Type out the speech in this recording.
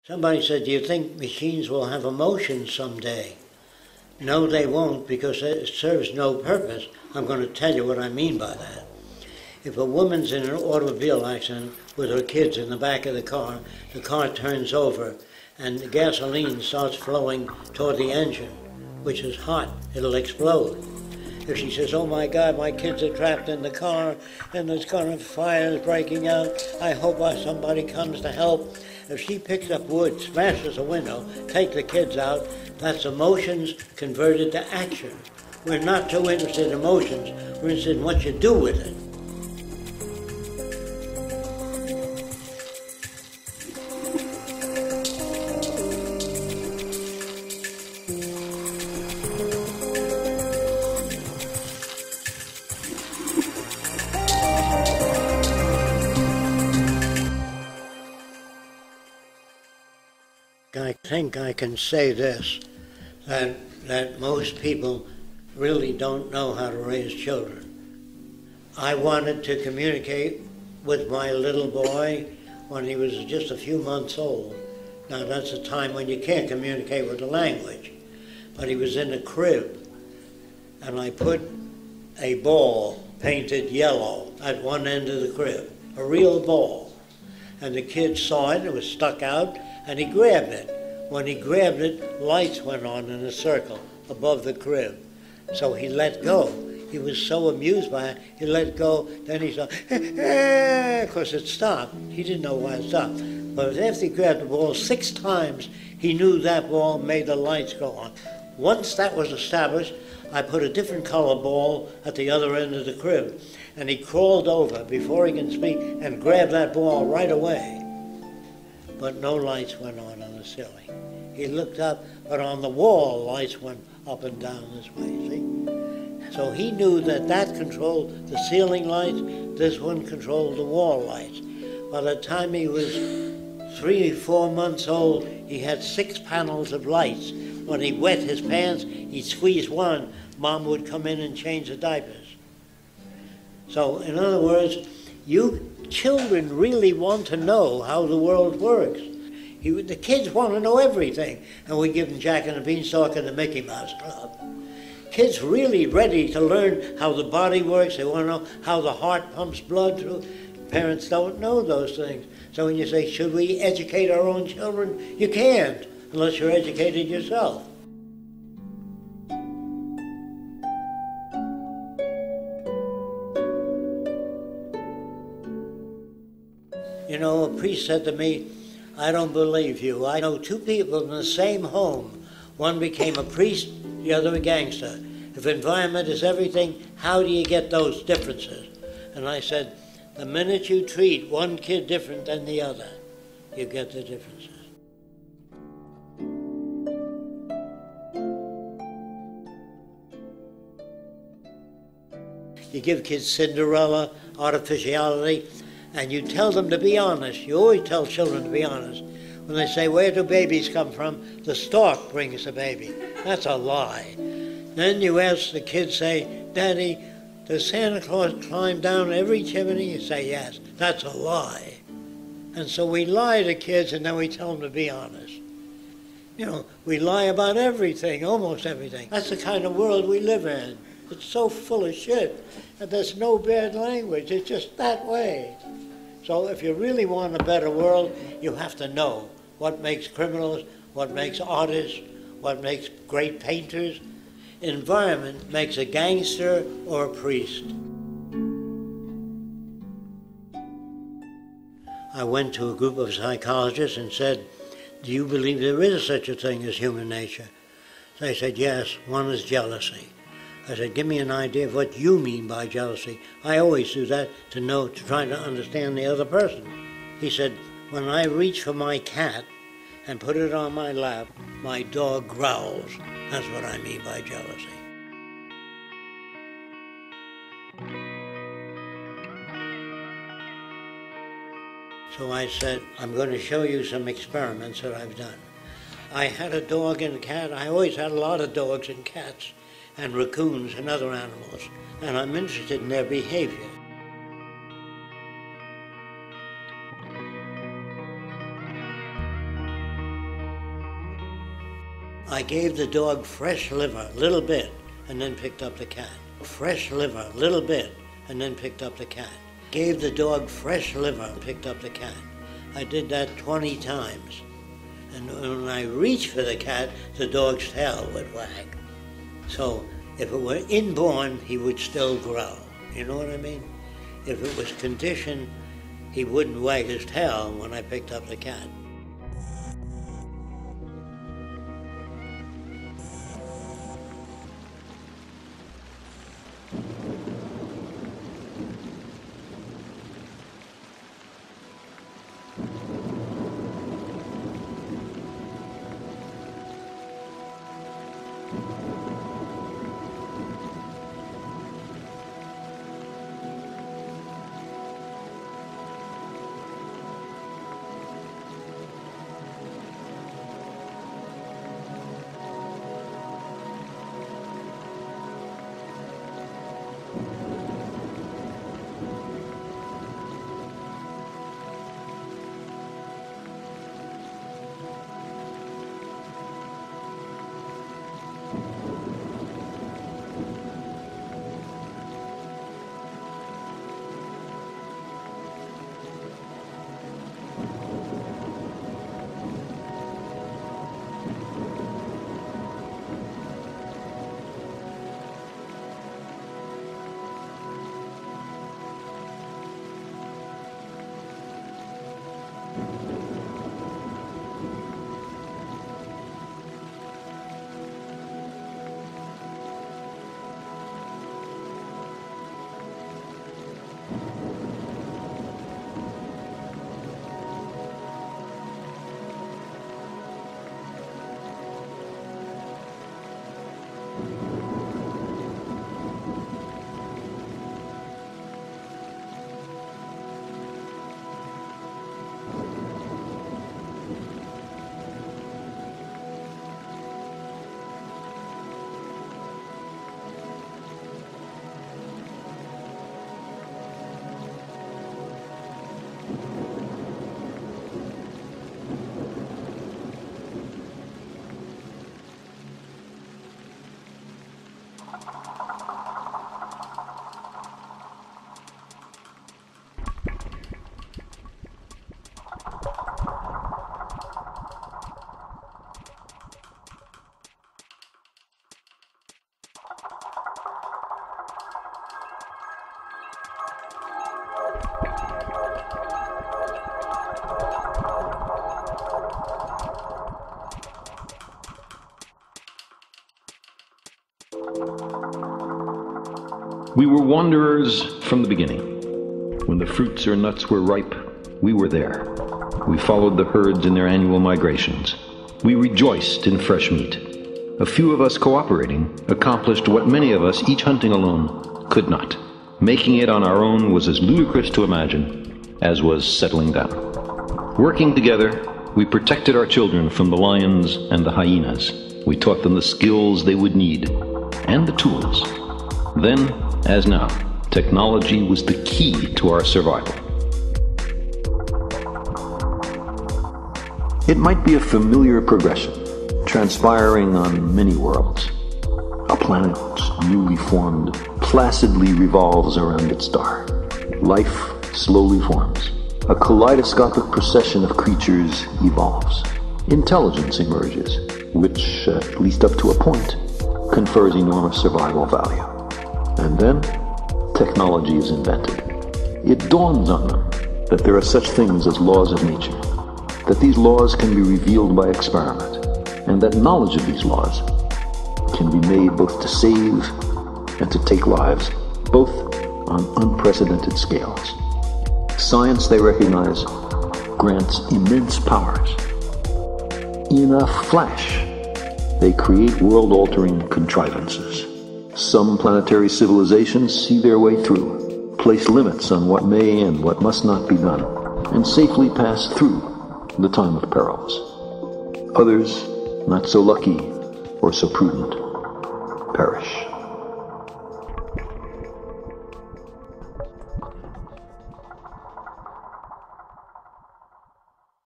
Somebody said, do you think machines will have emotions someday? No, they won't, because it serves no purpose. I'm going to tell you what I mean by that. If a woman's in an automobile accident with her kids in the back of the car turns over, and the gasoline starts flowing toward the engine, which is hot, it'll explode. If she says, oh my God, my kids are trapped in the car, and there's kind of fire breaking out, I hope somebody comes to help. If she picks up wood, smashes a window, takes the kids out, that's emotions converted to action. We're not too interested in emotions, we're interested in what you do with it. I think I can say this, that most people really don't know how to raise children. I wanted to communicate with my little boy when he was just a few months old. Now that's a time when you can't communicate with the language, but he was in a crib, and I put a ball painted yellow at one end of the crib, a real ball. And the kid saw it, it was stuck out, and he grabbed it. When he grabbed it, lights went on in a circle above the crib. So he let go. He was so amused by it, he let go, then he saw, because it stopped. He didn't know why it stopped. But after he grabbed the ball 6 times, he knew that ball made the lights go on. Once that was established, I put a different color ball at the other end of the crib, and he crawled over before he can speak and grabbed that ball right away. But no lights went on the ceiling. He looked up, but on the wall, lights went up and down this way, see? So he knew that controlled the ceiling lights, this one controlled the wall lights. By the time he was 3 or 4 months old, he had 6 panels of lights. When he wet his pants, he'd squeeze one, Mom would come in and change the diapers. So, in other words, you children really want to know how the world works. The kids want to know everything, and we give them Jack and the Beanstalk and the Mickey Mouse Club. Kids really ready to learn how the body works. They want to know how the heart pumps blood through. Parents don't know those things. So when you say, should we educate our own children? You can't, unless you're educated yourself. You know, a priest said to me, I don't believe you. I know 2 people in the same home. One became a priest, the other a gangster. If environment is everything, how do you get those differences? And I said, the minute you treat one kid different than the other, you get the differences. You give kids Cinderella, artificiality, and you tell them to be honest. You always tell children to be honest. When they say, where do babies come from? The stork brings the baby. That's a lie. Then you ask the kids, say, Daddy, does Santa Claus climb down every chimney? You say, yes. That's a lie. And so we lie to kids, and then we tell them to be honest. You know, we lie about everything, almost everything. That's the kind of world we live in. It's so full of shit, and there's no bad language. It's just that way. So if you really want a better world, you have to know what makes criminals, what makes artists, what makes great painters. Environment makes a gangster or a priest. I went to a group of psychologists and said, do you believe there is such a thing as human nature? They said, yes, one is jealousy. I said, give me an idea of what you mean by jealousy. I always do that to try to understand the other person. He said, when I reach for my cat and put it on my lap, my dog growls. That's what I mean by jealousy. So I said, I'm going to show you some experiments that I've done. I had a dog and a cat. I always had a lot of dogs and cats and raccoons and other animals, and I'm interested in their behavior. I gave the dog fresh liver, a little bit, and then picked up the cat. Fresh liver, a little bit, and then picked up the cat. Gave the dog fresh liver and picked up the cat. I did that 20 times. And when I reached for the cat, the dog's tail would wag. So if it were inborn, he would still growl. You know what I mean? If it was conditioned, he wouldn't wag his tail when I picked up the cat. We were wanderers from the beginning. When the fruits or nuts were ripe, we were there. We followed the herds in their annual migrations. We rejoiced in fresh meat. A few of us cooperating accomplished what many of us, each hunting alone, could not. Making it on our own was as ludicrous to imagine as was settling down. Working together, we protected our children from the lions and the hyenas. We taught them the skills they would need and the tools. Then, as now, technology was the key to our survival. It might be a familiar progression, transpiring on many worlds. A planet newly formed placidly revolves around its star. Life slowly forms. A kaleidoscopic procession of creatures evolves. Intelligence emerges, which, at least up to a point, confers enormous survival value. And then, technology is invented. It dawns on them that there are such things as laws of nature, that these laws can be revealed by experiment, and that knowledge of these laws can be made both to save and to take lives, both on unprecedented scales. Science, they recognize, grants immense powers. In a flash, they create world-altering contrivances. Some planetary civilizations see their way through, place limits on what may and what must not be done, and safely pass through the time of perils. Others, not so lucky or so prudent, perish.